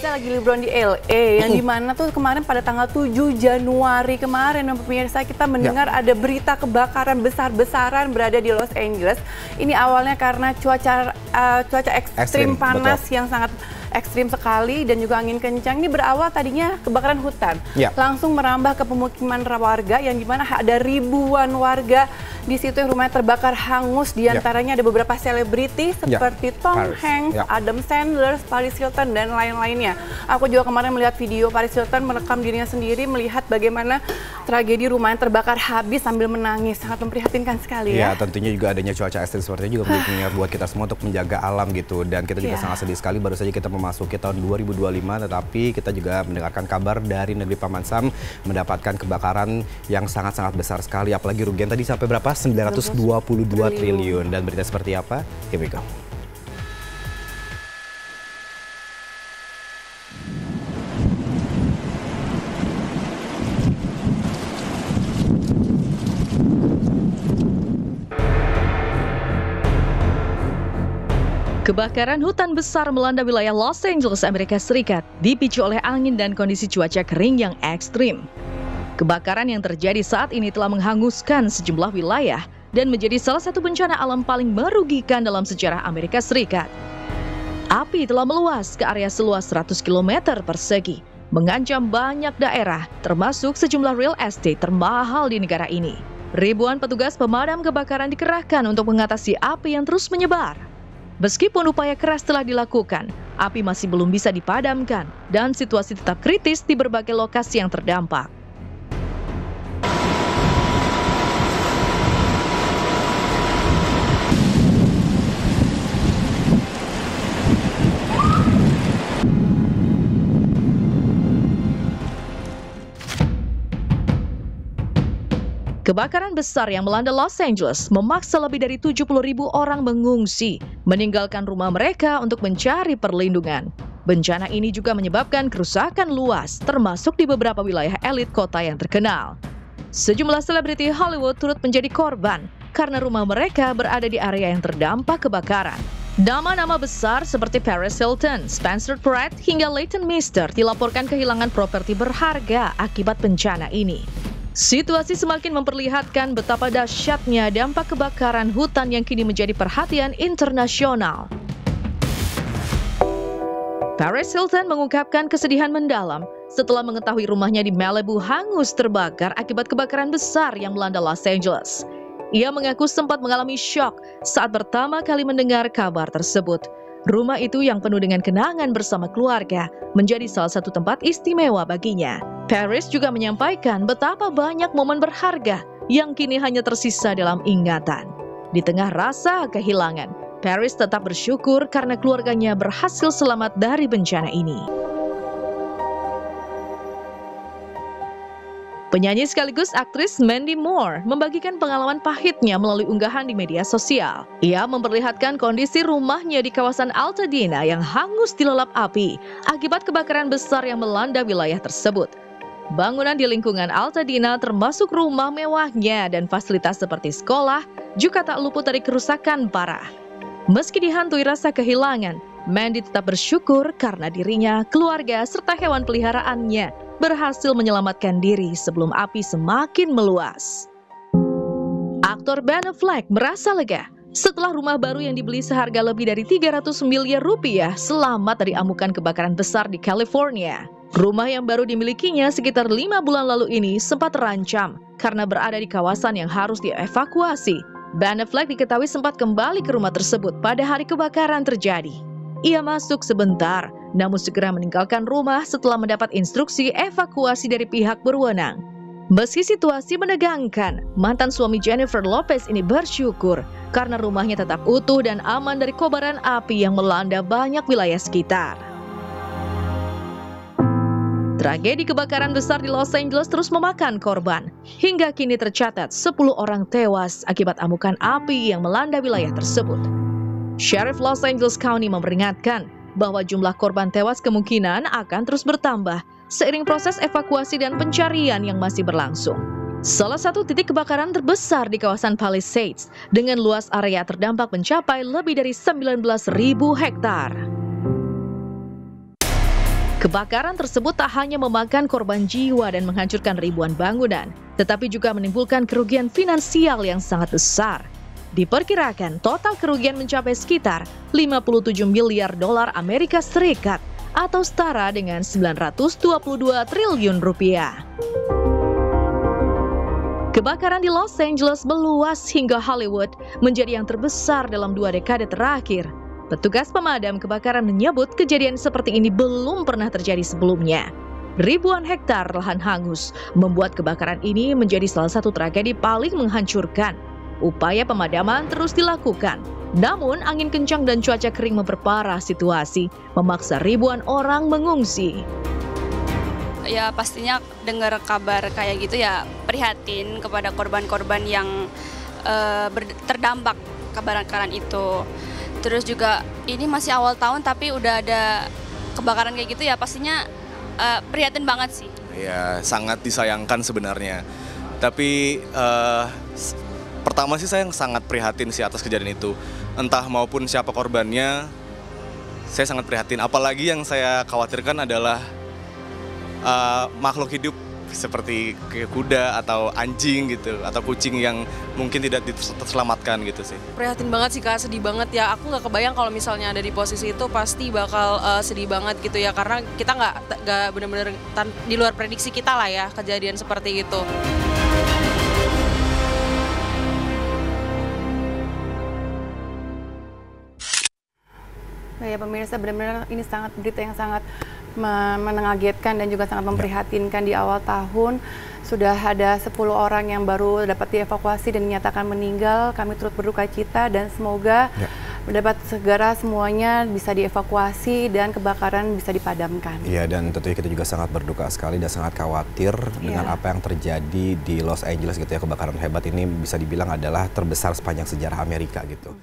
kita lagi liburan di LA yang dimana tuh kemarin pada tanggal 7 Januari kemarin pemirsa kita mendengar ada berita kebakaran besar-besaran berada di Los Angeles. Ini awalnya karena cuaca ekstrim panas yang sangat ekstrim sekali dan juga angin kencang. Ini berawal tadinya kebakaran hutan, langsung merambah ke pemukiman warga yang dimana ada ribuan warga di situ yang rumahnya terbakar hangus. Di antaranya ada beberapa selebriti seperti Tom Hanks, Adam Sandler, Paris Hilton dan lain-lainnya. Aku juga kemarin melihat video Paris Hilton merekam dirinya sendiri melihat bagaimana tragedi rumahnya terbakar habis sambil menangis. Sangat memprihatinkan sekali ya. Tentunya juga adanya cuaca ekstrim seperti itu juga menjadi pengingat buat kita semua untuk menjaga alam gitu. Dan kita juga sangat sedih sekali baru saja kita memasuki tahun 2025, tetapi kita juga mendengarkan kabar dari negeri Paman Sam mendapatkan kebakaran yang sangat-sangat besar sekali. Apalagi rugian tadi sampai berapa? 922 triliun. Dan berita seperti apa? Here we go. Kebakaran hutan besar melanda wilayah Los Angeles, Amerika Serikat, dipicu oleh angin dan kondisi cuaca kering yang ekstrim. Kebakaran yang terjadi saat ini telah menghanguskan sejumlah wilayah dan menjadi salah satu bencana alam paling merugikan dalam sejarah Amerika Serikat. Api telah meluas ke area seluas 100 km persegi, mengancam banyak daerah, termasuk sejumlah real estate termahal di negara ini. Ribuan petugas pemadam kebakaran dikerahkan untuk mengatasi api yang terus menyebar. Meskipun upaya keras telah dilakukan, api masih belum bisa dipadamkan dan situasi tetap kritis di berbagai lokasi yang terdampak. Kebakaran besar yang melanda Los Angeles memaksa lebih dari 70.000 orang mengungsi, meninggalkan rumah mereka untuk mencari perlindungan. Bencana ini juga menyebabkan kerusakan luas, termasuk di beberapa wilayah elit kota yang terkenal. Sejumlah selebriti Hollywood turut menjadi korban karena rumah mereka berada di area yang terdampak kebakaran. Nama-nama besar seperti Paris Hilton, Spencer Pratt, hingga Leighton Meester dilaporkan kehilangan properti berharga akibat bencana ini. Situasi semakin memperlihatkan betapa dahsyatnya dampak kebakaran hutan yang kini menjadi perhatian internasional. Paris Hilton mengungkapkan kesedihan mendalam setelah mengetahui rumahnya di Malibu hangus terbakar akibat kebakaran besar yang melanda Los Angeles. Ia mengaku sempat mengalami syok saat pertama kali mendengar kabar tersebut. Rumah itu yang penuh dengan kenangan bersama keluarga menjadi salah satu tempat istimewa baginya. Paris juga menyampaikan betapa banyak momen berharga yang kini hanya tersisa dalam ingatan. Di tengah rasa kehilangan, Paris tetap bersyukur karena keluarganya berhasil selamat dari bencana ini. Penyanyi sekaligus aktris Mandy Moore membagikan pengalaman pahitnya melalui unggahan di media sosial. Ia memperlihatkan kondisi rumahnya di kawasan Altadena yang hangus dilalap api akibat kebakaran besar yang melanda wilayah tersebut. Bangunan di lingkungan Altadena termasuk rumah mewahnya dan fasilitas seperti sekolah juga tak luput dari kerusakan parah. Meski dihantui rasa kehilangan, Mandy tetap bersyukur karena dirinya, keluarga, serta hewan peliharaannya berhasil menyelamatkan diri sebelum api semakin meluas. Aktor Ben Affleck merasa lega setelah rumah baru yang dibeli seharga lebih dari 300 miliar rupiah selamat dari amukan kebakaran besar di California. Rumah yang baru dimilikinya sekitar 5 bulan lalu ini sempat terancam karena berada di kawasan yang harus dievakuasi. Ben Affleck diketahui sempat kembali ke rumah tersebut pada hari kebakaran terjadi. Ia masuk sebentar, namun segera meninggalkan rumah setelah mendapat instruksi evakuasi dari pihak berwenang. Meski situasi menegangkan, mantan suami Jennifer Lopez ini bersyukur karena rumahnya tetap utuh dan aman dari kobaran api yang melanda banyak wilayah sekitar. Tragedi kebakaran besar di Los Angeles terus memakan korban. Hingga kini tercatat 10 orang tewas akibat amukan api yang melanda wilayah tersebut. Sheriff Los Angeles County memperingatkan bahwa jumlah korban tewas kemungkinan akan terus bertambah seiring proses evakuasi dan pencarian yang masih berlangsung. Salah satu titik kebakaran terbesar di kawasan Palisades dengan luas area terdampak mencapai lebih dari 19.000 hektar. Kebakaran tersebut tak hanya memakan korban jiwa dan menghancurkan ribuan bangunan, tetapi juga menimbulkan kerugian finansial yang sangat besar. Diperkirakan total kerugian mencapai sekitar 57 miliar dolar Amerika Serikat atau setara dengan 922 triliun rupiah. Kebakaran di Los Angeles meluas hingga Hollywood, menjadi yang terbesar dalam 2 dekade terakhir. Petugas pemadam kebakaran menyebut kejadian seperti ini belum pernah terjadi sebelumnya. Ribuan hektar lahan hangus membuat kebakaran ini menjadi salah satu tragedi paling menghancurkan. Upaya pemadaman terus dilakukan. Namun, angin kencang dan cuaca kering memperparah situasi, memaksa ribuan orang mengungsi. Ya pastinya dengar kabar kayak gitu ya prihatin kepada korban-korban yang terdampak kebakaran itu. Terus juga ini masih awal tahun tapi udah ada kebakaran kayak gitu ya pastinya prihatin banget sih. Ya sangat disayangkan sebenarnya. Tapi pertama sih saya sangat prihatin sih atas kejadian itu. Entah maupun siapa korbannya, saya sangat prihatin. Apalagi yang saya khawatirkan adalah makhluk hidup seperti kuda atau anjing gitu atau kucing yang mungkin tidak terselamatkan gitu sih. Prihatin banget sih Kak, sedih banget ya. Aku nggak kebayang kalau misalnya ada di posisi itu pasti bakal sedih banget gitu ya karena kita nggak benar-benar di luar prediksi kita lah ya kejadian seperti itu. Ya pemirsa, benar-benar ini sangat berita yang sangat mengagetkan dan juga sangat memprihatinkan. Di awal tahun sudah ada 10 orang yang baru dapat dievakuasi dan dinyatakan meninggal. Kami turut berduka cita dan semoga dapat segera semuanya bisa dievakuasi dan kebakaran bisa dipadamkan. Iya, dan tentunya kita juga sangat berduka sekali dan sangat khawatir dengan apa yang terjadi di Los Angeles gitu ya. Kebakaran hebat ini bisa dibilang adalah terbesar sepanjang sejarah Amerika gitu.